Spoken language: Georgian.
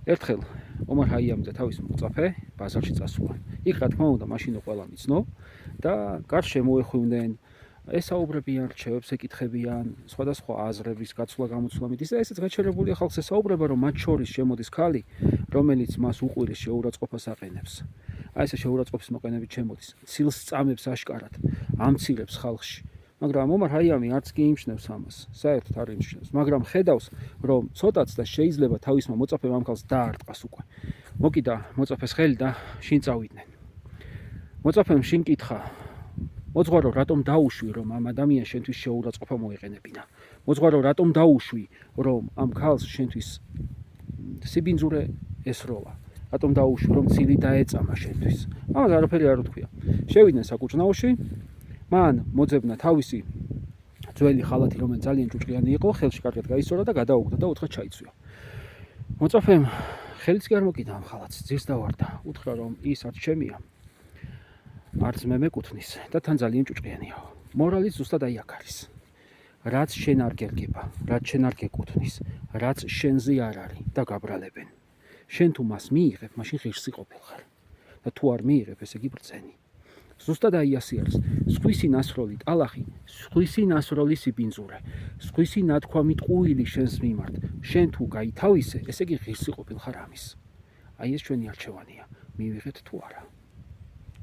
ერთხელ ომარ ჰაიამზე თავის მოწაფე ბაზარში წასულა. იქ რა თქმა უნდა მაშინ ყველამ იცნო და გარს შემოეხვიდნენ, ესაუბრებიან, რჩევებს ეკითხებიან, სხვადასხვა აზრების გაცვლა-გამოცვლა მიდის და ესეც გაჩერებული ხალხს ესაუბრება, რომ მათ შორის შემოდის ქალი, რომელიც მას უყვირის შეურაცხყოფას აყენებს. აი ესე შეურაცხყოფის მოყენებით შემოდის, ცილს წამებს აშკარად, ამცირებს ხალხში. მაგრამ ომარ ჰაიამი არც კი იმჩნევს ამას, საერთოდ არ იმჩნევს, მაგრამ ხედავს, რომ ცოტაც და შეიძლება თავისმა მოწაფემ ამ ქალს დაარტყას უკვე. მოკიდა მოწაფეს ხელი და შინ წავიდნენ. მოწაფემ შინ კითხა, მოძღვარო, რატომ დაუშვი, რომ ამ ადამიანს შენთვის შეურაცხყოფა მოეყენებინა? მოძღვარო, რატომ დაუშვი, რომ ამ ქალს შენთვის სიბინძურე ესროლა? რატომ დაუშვი, რომ ცილი დაეწამა შენთვის? ამას არაფერი არ უთქვია. შევიდნენ საკუჭნაოში, მან მოძებნა თავისი ძველი ხალათი, რომელიც ძალიან ჭუჭყიანი იყო, ხელში კარგად გაისწორა და გადაუგდა და უთხრა ჩაიცვია. მოწაფემ ხელიც კი არ მოკიდა ამ ხალათს, ძირს დავარდა, უთხრა, რომ ის არც ჩემია, არც მე მეკუთვნის და თან ძალიან ჭუჭყიანიაო. მორალიც ზუსტად აი აქ არის. რაც შენ არ გერგება, რაც შენ არ გეკუთვნის, რაც შენზე არ არის და გაბრალებენ. შენ თუ მას მიიღებ, მაშინ ღირსი ყოფილ ხარ. და თუ არ მიიღებ, ესე იგი ბრძენი. ზუსტად აი ასე არის. სხვისი ნასროლი ტალახი, სხვისი ნასროლი სიბინძურე, სხვისი ნათქვამი ტყუილი შენს მიმართ. შენ თუ გაითავისე, ესე იგი ღირსი ყოფილ ხარ ამის. აი ეს ჩვენი არჩევანია. მივიღეთ თუ არა.